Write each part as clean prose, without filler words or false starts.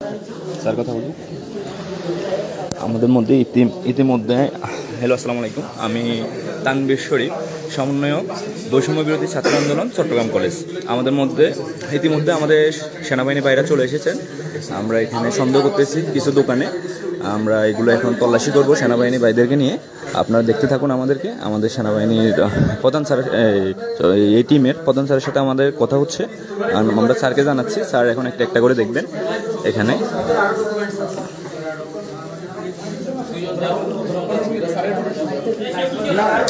Sir কথা বলুন। আমাদের মধ্যে ইতিমধ্যে হ্যালো আসসালামু আলাইকুম, আমি তানবীর শরীফ, সমন্বয়ক বৈষম্য বিরোধী ছাত্র আন্দোলন চট্টগ্রাম কলেজ। আমাদের মধ্যে ইতিমধ্যে আমাদের সেনাবাহিনী বাইরা চলে এসেছেন। আমরা এখানে সন্দেহ করতেছি কিছু দোকানে, আমরা এগুলো এখন তল্লাশি করব সেনাবাহিনী ভাইদেরকে নিয়ে। আপনারা দেখতে থাকুন আমাদেরকে। আমাদের সেনাবাহিনীর প্রধান স্যার, এই টিমের প্রধান স্যারের সাথে আমাদের কথা হচ্ছে। আমরা স্যারকে জানাচ্ছি, স্যার এখন একটা একটা করে দেখবেন এখানে।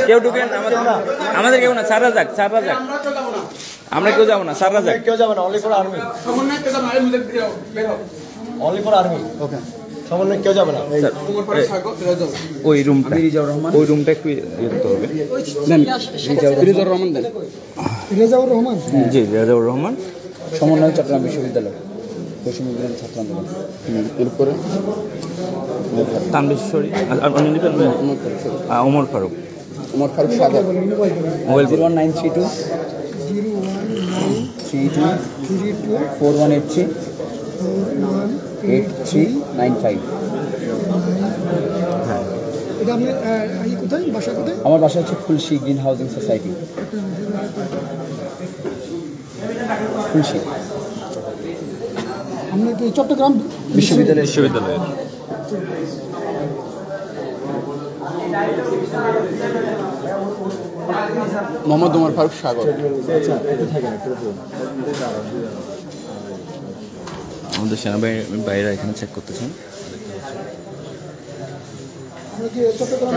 কেউ ঢুকেন, আমাদের কেউ না, স্যাররা যাক, স্যাররা যাক, আমরা কেউ যাবো না, স্যাররা যাক, কেউ যাবে না, only for army, only for army. Okay, সমন্বয় কেউ যাবে না। ওই রুমটা, ওই রুমটা একটু ইয়ে করতে হবে। রিজাউর রহমান দেন, রিজাউর রহমান, জি রিজাউর রহমান, সমন্বয় চট্টগ্রাম বিশ্ববিদ্যালয় বৈষম্য বিরোধী ছাত্র আন্দোলন। এরপরে তানবীর শরীফ, ওমর ফারুক, ওমর ফারুক সাগর, মোবাইল 01932 4183 8395। হ্যাঁ, এটা আপনি কোথায় বাসা, কোথায়? আমার বাসা হচ্ছে ফুলশি গ্রিন হাউজিং সোসাইটি, ফুলশি। আমরা কি চট্টগ্রাম বিশ্ববিদ্যালয় মোহাম্মদ ওমর ফারুক সাগর। আমাদের সেনাবাহিনীর বাইরে এখানে চেক করতেছেন। চট্টগ্রাম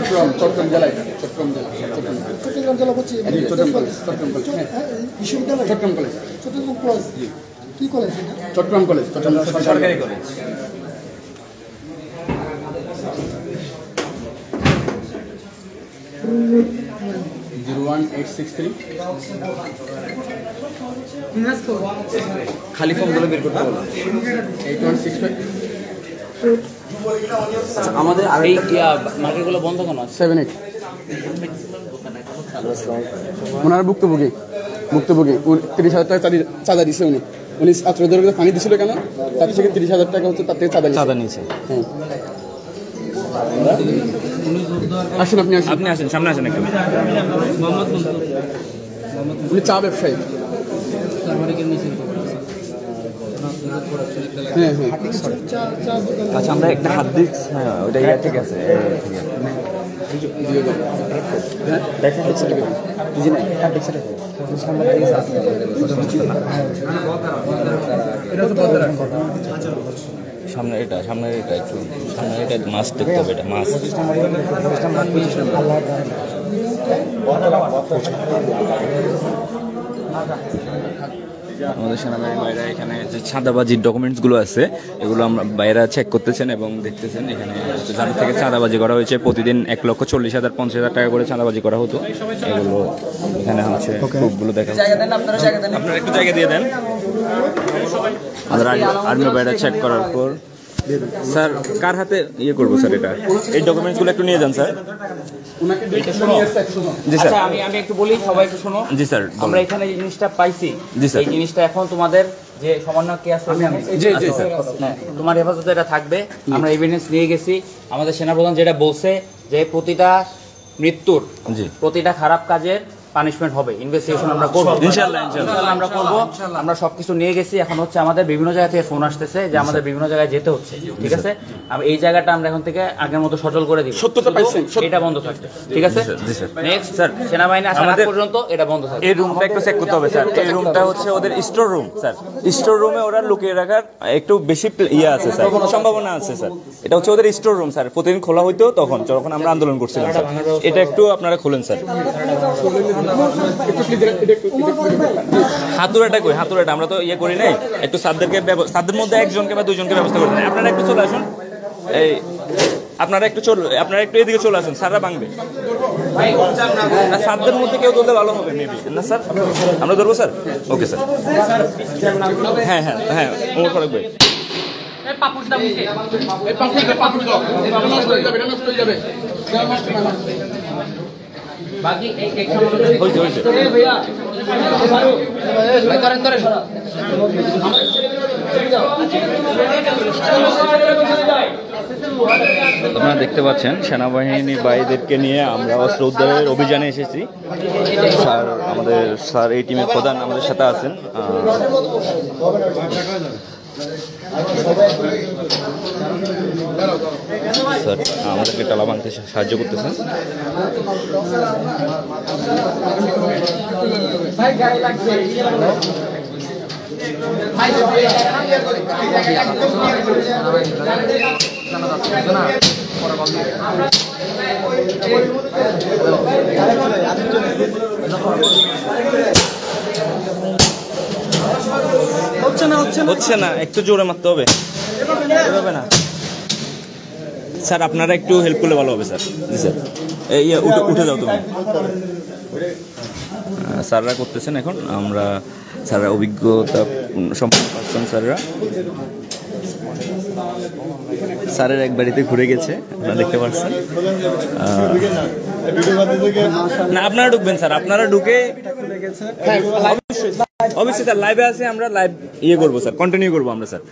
জেলা হচ্ছে বিশ্ববিদ্যালয়, চট্টগ্রাম কলেজ, চট্টগ্রাম কলেজ। কি কলেজ? চট্টগ্রাম কলেজ, চট্টগ্রাম সরকারি কলেজ। খালি ফর্মগুলো বের করতে বলো। 8165। আমাদের আর এই মার্কেটগুলো বন্ধ কেন? 78 ওনার ভুক্তভোগী 30,000 টাকা চাঁদা দিছে। উনি ছাত্রদের পানি দিছিল কেন? তার থেকে 30,000 টাকা হচ্ছে তার থেকে চাঁদা নিয়েছে। হ্যাঁ, আসেন, আপনি আসেন, সামনে আসেন একটু। উনি চা ব্যবসায়ী। হ্যাঁ হ্যাঁ, আচ্ছা, আমরা একটা হাত দিই। হ্যাঁ, ওটা ঠিক আছে। সামনে এটা একটু সামনে এটা মাছ দেখতে হবে, এটা মাছ। আমাদের সেনাবাহিনীর বাইরে এখানে যে চাঁদাবাজির ডকুমেন্টসগুলো আছে, এগুলো আমরা বাইরে চেক করতেছেন এবং দেখতেছেন। এখানে যাদের থেকে চাঁদাবাজি করা হয়েছে, প্রতিদিন 1,40,000 50,000 টাকা করে চাঁদাবাজি করা হতো। এগুলো এখানে হচ্ছে প্রুফগুলো দেখা। আপনারা একটু জায়গা দিয়ে দেন। আমাদের আর্মি বাইরে চেক করার পর স্যার কার হাতে ইয়ে করবো স্যার? এটা এই ডকুমেন্টসগুলো একটু নিয়ে যান স্যার। জি স্যার, আমি একটু বলি, সবাই একটু শোনো। জি স্যার, আমরা এখানে এই জিনিসটা পাইছি। জি স্যার, এই জিনিসটা এখন তোমাদের যে সমন্বয় কে আছে, তোমার হেফাজতে এটা থাকবে। আমরা এভিডেন্স নিয়ে গেছি। আমাদের সেনাপ্রধান যেটা বলছে যে প্রতিটা মৃত্যুর, প্রতিটা খারাপ কাজের পানিশমেন্ট হবে, ইনভেস্টিগেশন আমরা করব ইনশাআল্লাহ। আমরা করব। আমরা সবকিছু নিয়ে গেছি। এখন হচ্ছে আমাদের বিভিন্ন জায়গা থেকে ফোন আসতেছে যে আমাদের বিভিন্ন জায়গায় যেতে হচ্ছে। ঠিক আছে, এই জায়গাটা আমরা এখন থেকে আগের মতো সচল করে দিব। সত্যতা পাইছেন, এটা বন্ধ থাকবে। ঠিক আছে, নেক্সট স্যার, সেনাবাহিনী আসা পর্যন্ত এটা বন্ধ থাকবে। এই রুমটা একটু চেক করতে হবে স্যার। এই রুমটা হচ্ছে ওদের স্টোর রুম স্যার। স্টোর রুমে ওরা লুকিয়ে রাখার একটু বেশি ইয়ে আছে স্যার, সম্ভাবনা আছে স্যার। এটা হচ্ছে ওদের স্টোর রুম স্যার। প্রতিদিন খোলা হইতো যখন আমরা আন্দোলন করছিলাম স্যার। এটা একটু আপনারা খুলেন স্যার। হাতুড়াটা কই? হাতুড়াটা আমরা তো ইয়ে করি নাই। একটু সাদদের মধ্যে একজনকে বা দুইজনকে ব্যবস্থা করতে। আপনারা একটু চলে আসুন। এই আপনারা একটু এদিকে চলে আসুন, স্যাররা ভাঙবে না। সাদদের মধ্যে কেউ তুলতে ভালো হবে মেবি না স্যার? আমরা ধরবো স্যার? Okay sir. হ্যাঁ হ্যাঁ হ্যাঁ, ওমর ফারুক ভাই। হয়েছে আপনারা দেখতে পাচ্ছেন সেনাবাহিনী ভাইদেরকে নিয়ে আমরা অস্ত্র উদ্ধারের অভিযানে এসেছি। স্যার আমাদের স্যার এই টিমের প্রধান আমাদের সাথে আছেন। স্যার আমাদেরকে টালা ভাঙতে সাহায্য করতেছেন। হচ্ছে না, একটু জোরে মারতে হবে, হবে না স্যার। আপনারা একটু হেল্প করলে ভালো হবে স্যার। জি স্যার, এই উঠে যাও তুমি। স্যাররা করতেছেন এখন, আমরা স্যাররা অভিজ্ঞতা সম্পন্ন পাচ্ছেন। স্যারের এক বাড়িতে ঘুরে গেছে, আপনারা দেখতে পাচ্ছেন। না আপনারা ঢুকবেন স্যার, আপনারা ঢুকে অবশ্যই স্যার লাইভে আছে, আমরা লাইভ করবো স্যার, কন্টিনিউ করবো আমরা স্যার।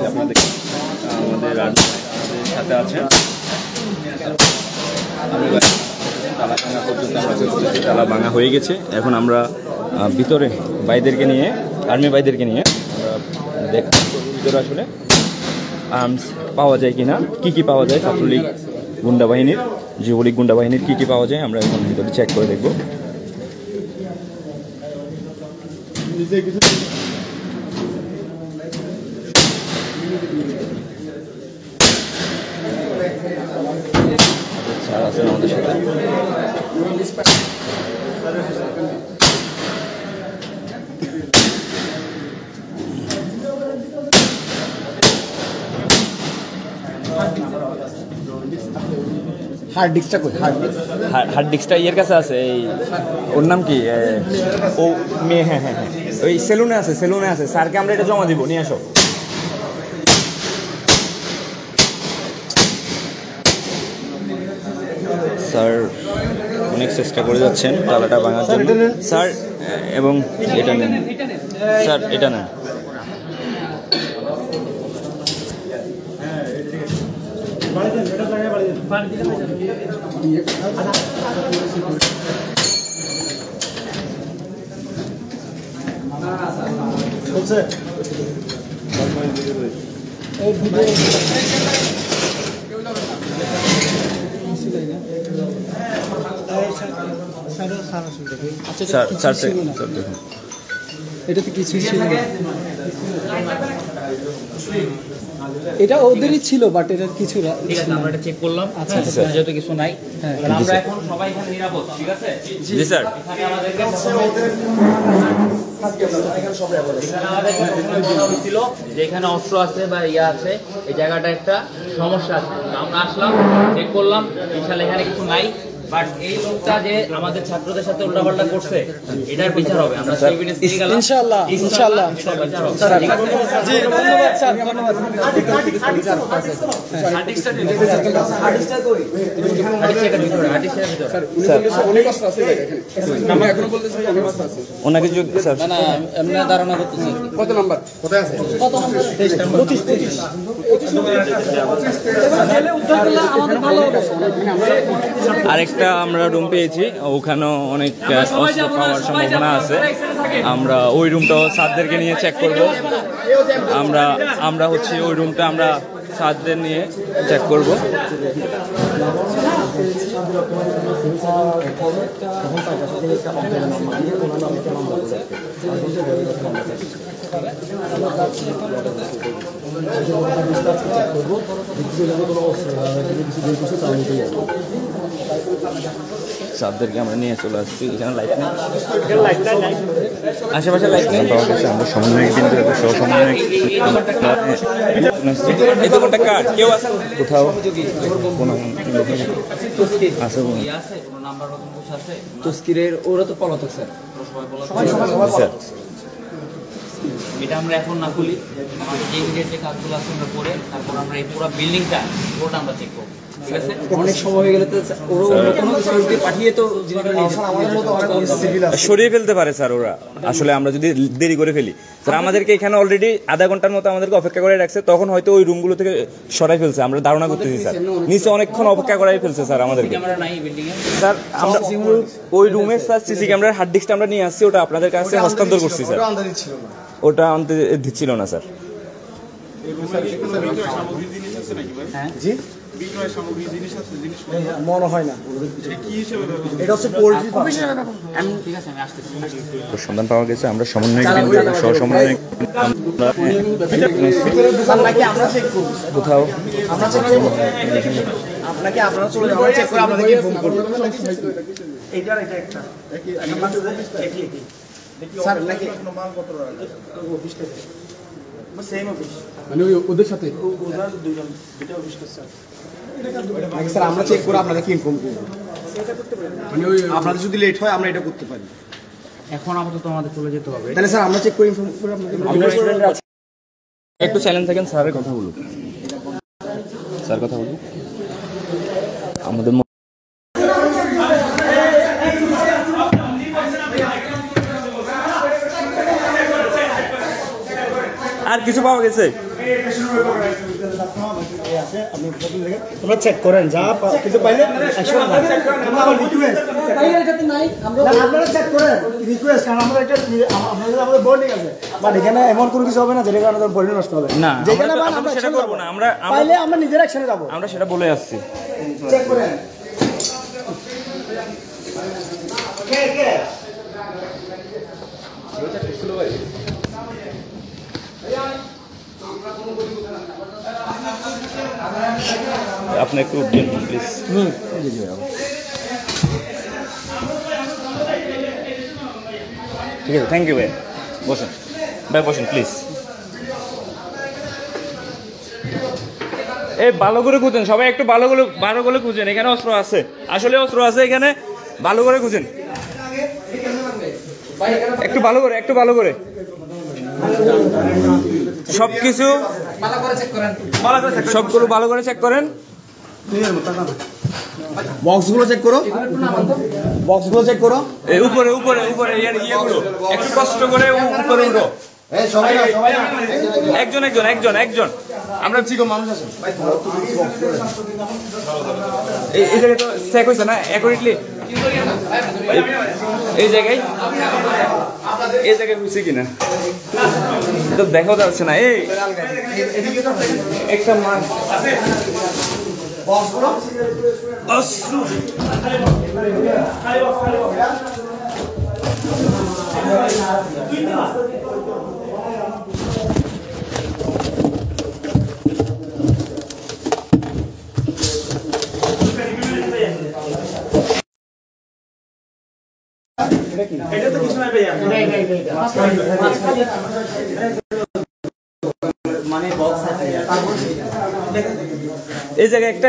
আমাদের সাথে আছে তালা ভাঙা হয়ে গেছে। এখন আমরা ভিতরে ভাইদেরকে নিয়ে, আর্মি ভাইদেরকে নিয়ে আমরা দেখতে ভিতরে আসলে আর্মস পাওয়া যায় কিনা, কি পাওয়া যায়, ছাত্রলীগ গুন্ডা বাহিনীর, যুবলীগ গুন্ডা বাহিনীর কি পাওয়া যায় আমরা এখন ভিতরে চেক করে দেখব। স্যার আছেন আমাদের সাথে। হার্ড ডিস্কটা কই? হার্ড ডিস্কটা ইয়ের কাছে আছে, এই ওর নাম কি, ও মেয়ে, হ্যাঁ হ্যাঁ হ্যাঁ, ওই সেলুনে আছে, স্যারকে আমরা এটা জমা দিব, নিয়ে আসো। স্যার অনেক চেষ্টা করে যাচ্ছেন তালাটা ভাঙার জন্য স্যার, এবং এটা নেন স্যার, এটা নেন। এটাতে কিছুই ছিল না, এটা ওদেরই ছিল, বাট এটা কিছু না। ঠিক আছে, আমরা এটা চেক করলাম। আচ্ছা যেহেতু কিছু নাই, আমরা এখন সবাই এখানে নিরাপদ। ঠিক আছে জি স্যার। এখানে আমাদেরকে ছিল যে এখানে অস্ত্র আছে বা ইয়া আছে, এই জায়গাটা একটা সমস্যা আছে। আমরা আসলাম, চেক করলাম, ইনশাআল্লাহ এখানে কিছু নাই। বাট এই লোকটা যে আমাদের ছাত্রদের সাথে উল্টাপাল্টা করছে, এটার বিচার হবে। আমরা এভিডেন্স নিয়ে গেলাম, ইনশাআল্লাহ ইনশাআল্লাহ স্যার। জি ধন্যবাদ স্যার, ধন্যবাদ। হার্ডিস্কটা দিন, হার্ডিস্কটা কই? হার্ডিস্কটা ভিতরে, হার্ডিস্কটা ভিতরে স্যার অনেক অস্ত্র আছে এখানে। আমরা এখনো বলতেছি অনেক অস্ত্র আছে। ওনাকে যদি স্যার না এমনি ধারণা করতেছি। কত নাম্বার? কোথায় আছে? কত নাম্বার? 25 তাহলে উদ্ধার করলে আমাদের ভালো হবে। আরেকটা আমরা রুম পেয়েছি, ওখানেও অনেক অস্ত্র পাওয়ার সম্ভাবনা আছে। আমরা ওই রুমটাও স্যারদেরকে নিয়ে চেক করব। আমরা হচ্ছে ওই রুমটা আমরা স্যারদের নিয়ে চেক করব। স্যারদেরকে আমরা নিয়ে চলে আসছি। এখানে লাইট নেই, আশেপাশে লাইট নেই পাওয়া গেছে। আমরা সমন্বয় বিন্দু সহ সমন্বয় কার্ড কেউ আছে কোথাও আছে তস্কিরের, ওরা তো পলাতক স্যার। স্যার এটা আমরা এখন না খুলি, আমাদের যে ইমিডিয়েট যে কাজগুলো আছে আমরা করে, তারপর আমরা এই পুরো বিল্ডিংটা পুরোটা আমরা চেক করবো। ঠিক আছে অনেক সময় হয়ে গেলে তো ওরা কোনো সোর্স দিয়ে পাঠিয়ে তো সরিয়ে ফেলতে পারে স্যার ওরা, আসলে আমরা যদি দেরি করে ফেলি স্যার আমাদেরকে এখানে অলরেডি আধা ঘন্টার মতো আমাদেরকে অপেক্ষা করে রাখছে, তখন হয়তো ওই রুমগুলো থেকে সরাই ফেলছে, আমরা ধারণা করতেছি স্যার নিচে অনেকক্ষণ অপেক্ষা করাই ফেলছে স্যার আমাদেরকে। স্যার আমরা ওই রুমের স্যার সিসি ক্যামেরার হার্ড ডিস্কটা আমরা নিয়ে আসছি, ওটা আপনাদের কাছে হস্তান্তর করছি স্যার, ওটা আনতে দিচ্ছিল না স্যার। মনে হয় না এটা হচ্ছে পোল্ট্রি সন্ধান পাওয়া গেছে, আমরা সমন্বয় সহ সমন্বয় কোথাও আপনাকে আপনারা চলে যাবেন চেক করে আপনাদেরকে ফোন করব এইটা একটা স্যার নাকি মাল কত অফিস থেকে সেম অফিস মানে ওদের সাথে ওরা দুজন দুটো অফিস স্যার স্যার আমরা চেক করে আপনাদেরকে ইনফর্ম করব, মানে ওই আপনাদের যদি লেট হয় আমরা এটা করতে পারি। এখন আপাতত আমাদের চলে যেতে হবে, তাহলে স্যার আমরা চেক করে ইনফর্ম করে আপনাদের একটু সাইলেন্ট থাকেন, স্যারের কথা বলুন, স্যার কথা বলুন। আমাদের আর কিছু পাওয়া গেছে তোমরা চেক করেন, যা কিছু পাইলে আপনারা চেক করেন রিকোয়েস্ট, কারণ আমরা এটা আপনাদের আমাদের বোর্ডিং আছে, বাট এখানে এমন কোনো কিছু হবে না যেটা আমাদের বোর্ডিং নষ্ট হবে না, যেখানে আমরা সেটা করব না, আমরা পাইলে আমরা নিজের অ্যাকশনে যাব, আমরা সেটা বলে আসছি। চেক করেন আপনি একটু উঠবেন প্লিজ। ঠিক আছে, থ্যাংক ইউ ভাই, বসেন ভাই, বসেন প্লিজ। এই ভালো করে খুঁজেন সবাই, একটু ভালো করে খুঁজেন, এখানে অস্ত্র আছে, আসলে অস্ত্র আছে এখানে, ভালো করে খুঁজেন, একটু ভালো করে সবকিছু সবগুলো ভালো করে চেক করেন। বক্সগুলো চেক করো, বক্সগুলো চেক করো, এই উপরে ইয়েগুলো একটু কষ্ট করে উপরে উঠো, একজন আমরা মানুষ আছে এই জায়গায় তো চেক হয়েছে না অ্যাকুরেটলি, এই জায়গায় হয়েছে কিনা তো দেখা যাচ্ছে না। এই একটা মাছ এটা তো কিছু না ভাইয়া, মানে বক্স আছে, এই জায়গায় একটা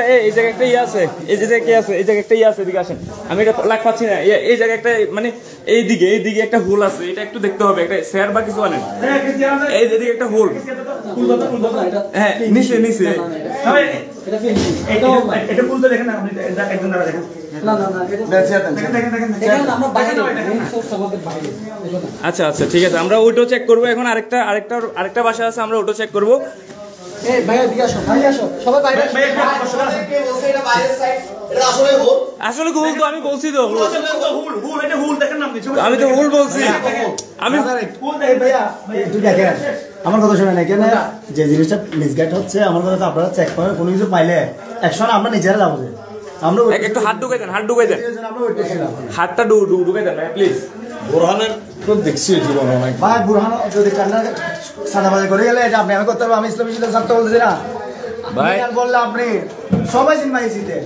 ইয়ে আছে, এই জায়গায় কি আছে, এই জায়গায় একটা ইয়ে আছে, এদিকে আসেন, আমি এটা লাগ পাচ্ছি না, এই জায়গায় একটা মানে এইদিকে একটা হোল আছে, এটা একটু দেখতে হবে, একটা শেয়ার বা কিছু আনেন, এই যেদিকে একটা হোল, হ্যাঁ নিচে এটা খুলতে দেখেন না, আপনি একজন দ্বারা দেখেন আচ্ছা ঠিক আছে, আমরা ওইটাও চেক করবো এখন, আরেকটা বাসা আছে, আমরা ওইটাও চেক করবো। আসলে হুল তো আমি বলছি তো, আমি তো হুল বলছি, আমি আমার কথা শুনে না, কেন যে জিনিসটা মিসগাইড হচ্ছে, আমার কথা আপনারা চেক করেন, কোনো কিছু পাইলে একশন আমরা নিজেরা যাবো, আমরা একটু হাত ঢুকাই দেন, হাতটা ঢুকাই দেন প্লিজ। বোরহানের তো দেখছি জীবন অনেক ভাই, বুরহান যদি কান্না সাদাবাজি করে গেলে এটা আপনি আমি করতে পারবো, আমি ইসলামী ছাত্র বলতেছি না ভাই, বললে আপনি সবাই চিনবাই সিটে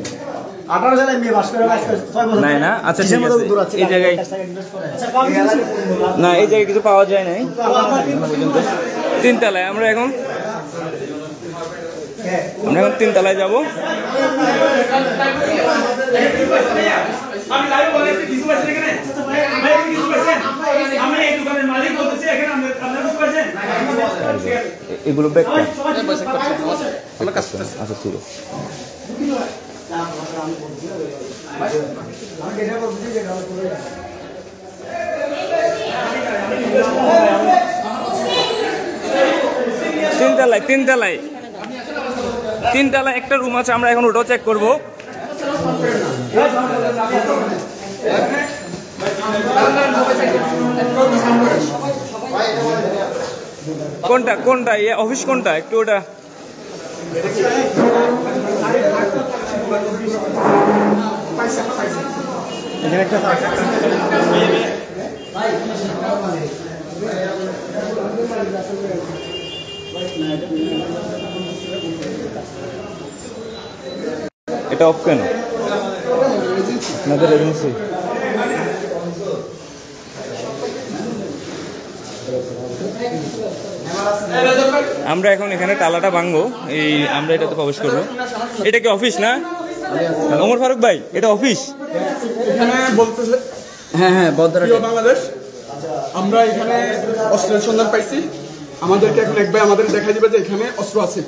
18 সালে মেয়ে বাস করে 6 বছর না আচ্ছা ঠিক আছে, এই জায়গায় না, এই জায়গায় কিছু পাওয়া যায় নাই, 3 তলায় আমরা এখন 3 তলায় যাব। এগুলো ব্যাগ আচ্ছা ঠিক আছে। তিনতলায় একটা রুম আছে, আমরা এখন ওটাও চেক করবো। কোনটা কোনটা অফিস কোনটা একটু ওটা এটা অফ কেন? আপনাদের এজেন্সি আমরা এখন এখানে তালাটা ভাঙবো, এই আমরা এটাতে প্রবেশ করবো। এটা কি অফিস না ওমর ফারুক ভাই? এটা অফিস? এখানে বলতেছে হ্যাঁ হ্যাঁ বাংলাদেশ, আমরা এখানে অস্ত্রের সন্ধান পাইছি। আমাদেরকে এখন এক ভাই আমাদের দেখা দিবে যে এখানে অস্ত্র আছে।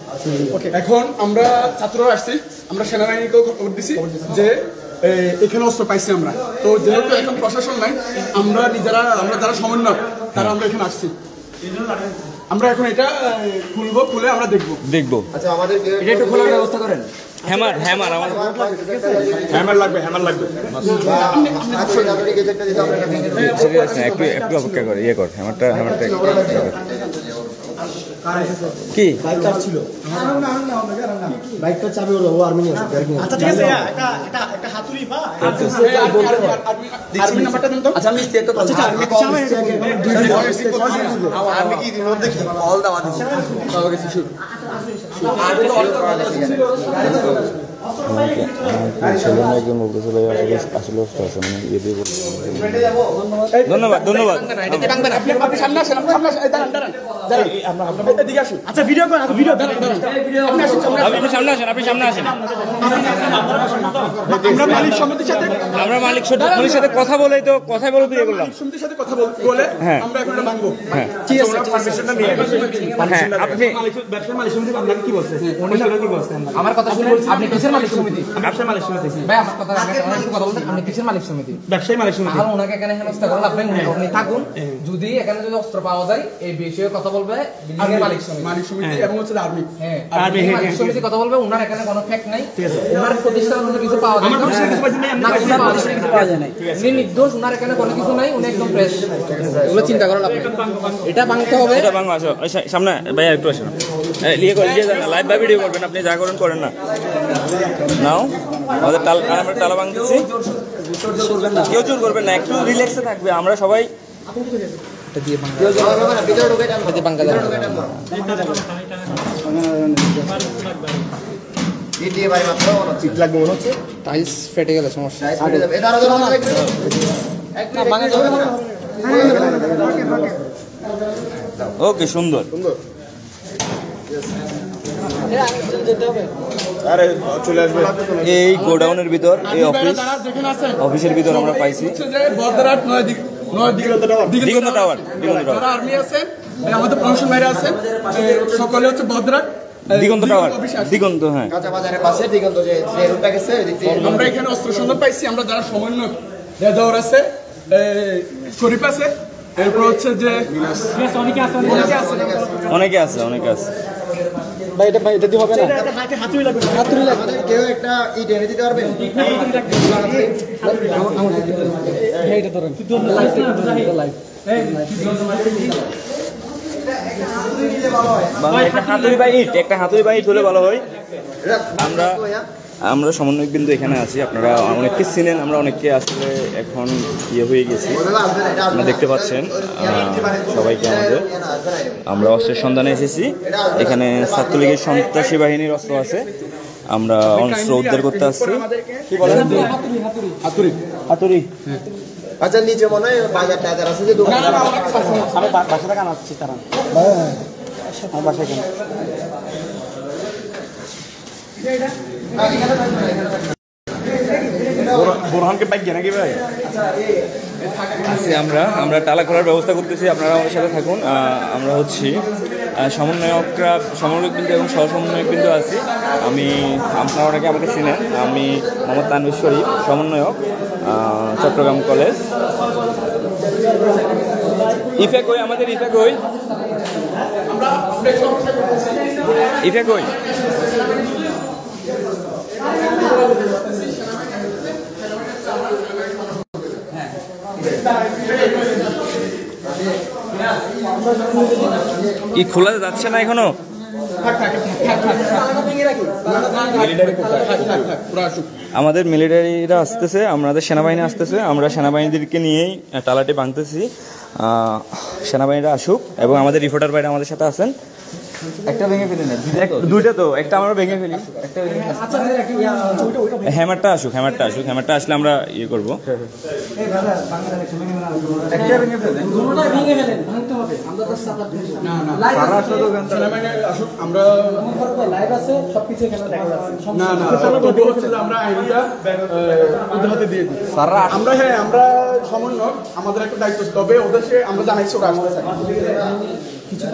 এখন আমরা ছাত্ররা আসছি, আমরা সেনাবাহিনীকেও খবর দিছি যে এখানে অস্ত্র পাইছি আমরা। তো যেহেতু এখন প্রশাসন নাই, আমরা যারা সমন্বয়ক তারা আমরা এখানে আসছি। আমরা এখন এটা খুলে আমরা দেখবো। আচ্ছা আমাদের এটা একটু খোলার ব্যবস্থা করেন। হ্যামার লাগবে। একটু অপেক্ষা করে ইয়ে কর, হ্যামারটা কি ছিল বাইকটা চাবি হলো ও আর্মি আছে। আচ্ছা ঠিক আছে, একটা হাতুড়ি পা আর্মি নাম্বারটা দেন তো। আচ্ছা আমি স্টেট তো আচ্ছা আর্মি কল আর্মি কি রিমোট দেখি কল দাও দিছি সব কিছু শুরু আর্মি কল ধন্যবাদ। আচ্ছা ভিডিও করেন, আপনি সামনে আসেন। আমরা মালিক সমিতির সাথে কথা বলে বিয়ে করলাম। সমিতির সাথে কথা বলে আমরা এখন এটা ভাঙবো। হ্যাঁ ঠিক আছে, পারমিশনটা নিয়ে হ্যাঁ আপনি ব্যবসায়ী মালিক সমিতি আপনাকে কি বলছে? উনি কি বলছেন? আমার কথা শুনুন, আপনি কিসের মালিক সমিতি? ব্যবসায়ী মালিক সমিতি। ভাই আমার কথা বলতে আপনি কিসের মালিক সমিতি? ব্যবসায়ী মালিক সমিতি। তাহলে ওনাকে এখানে হেনস্থা করেন, আপনি থাকুন। যদি এখানে অস্ত্র পাওয়া যায় এই বিষয়ে কথা বলবে বিল্ডিং এর মালিক সমিতি এবং হচ্ছে আর্মি। হ্যাঁ আর্মি মালিক সমিতি কথা বলবে। ওনার এখানে কোনো ফ্যাক্ট নাই, ওনার প্রতিষ্ঠানে কোনো কিছু পাওয়া যায় না, কিছু পাওয়া যায় না। উনি নির্দোষ, ওনার এখানে কোনো কিছু নাই, উনি একদম ফ্রেশ। এগুলো চিন্তা করেন আপনি। এটা ভাঙতে হবে, এটা ভাঙবো। আসো সামনে ভাইয়া একটু আসেন, লাইভ বা ভিডিও করবেন, আপনি যা করেন না নাও। আমাদের আমরা তালা ভাঙতেছি, কেউ জোর করবেন না, একটু রিল্যাক্সে থাকবে। আমরা সবাই টাইলস ফেটে গেলে সমস্যা। ওকে সুন্দর। এই গোডাউনের ভিতর এই অফিসের ভিতর আমরা পাইছি দিগন্ত টাওয়ার। আর্মি আছেন, আমাদের প্রশাসন বাইরে আছেন, সকলে হচ্ছে বদরাট দিগন্ত টাওয়ার, দিগন্ত। হ্যাঁ আমরা এখানে অস্ত্র সন্ধান পাইছি। আমরা যারা সমন্বয়ক রেজাউর আছে, শরীফ আছে, এরপর হচ্ছে যে অনেকে আছে। ভাই এটা দিয়ে হবে না, হাতুড়ি লাগবে। কেউ একটা ইট এনে দিতে পারবেন? এইটা ধরেন, একটা হাতুড়ি বা ইট হলে ভালো হয়। আমরা সমন্বয়ক বিন্দু এখানে আছি, আপনারা অনেককে চিনেন, আমরা অনেককে আসলে এখন ইয়ে হয়ে গেছি, আপনারা দেখতে পাচ্ছেন সবাইকে। আমরা অস্ত্রের সন্ধানে এসেছি, এখানে ছাত্রলীগের সন্ত্রাসী বাহিনীর অস্ত্র আছে, আমরা অস্ত্র উদ্ধার করতে আসছি। হাতুড়ি আচ্ছা নিচে মনে হয় বাজার টাজার আছে যে দোকান আমি বাসা থেকে আনাচ্ছি তারা আমার বাসায় কেন বোরহানকে বাইক নাকি ভাই আছি আমরা টালা খোলার ব্যবস্থা করতেছি, আপনারা আমাদের সাথে থাকুন। আমরা হচ্ছি সমন্বয়কবৃন্দ এবং সহসমন্বয়কবৃন্দ আছি। আপনারা অনেকে আমাকে চিনেন, আমি মোহাম্মদ তানভীর শরীফ, সমন্বয়ক, চট্টগ্রাম কলেজ। ইফা কই, আমাদের ইফা কই, ইফা কই? কি খোলা যাচ্ছে না এখনো? আমাদের মিলিটারিরা আসতেছে, আমাদের সেনাবাহিনী আসতেছে, আমরা সেনাবাহিনীদেরকে নিয়েই টালাটি ভাঙতেছি। সেনাবাহিনীরা আসুক এবং আমাদের রিপোর্টার ভাইরা আমাদের সাথে আছেন। একটা ভেঙে ফেলি না, দুইটা তো, একটা আমরা ভেঙে ফেলি। হ্যামারটা আসুক, হ্যামারটা আসলে আমরা ইয়ে করবো। আমরা সমন্বয়, আমাদের একটা দায়িত্ব, তবে ওদের আমরা জানাইছি ওরা আসতে চাই। কিছু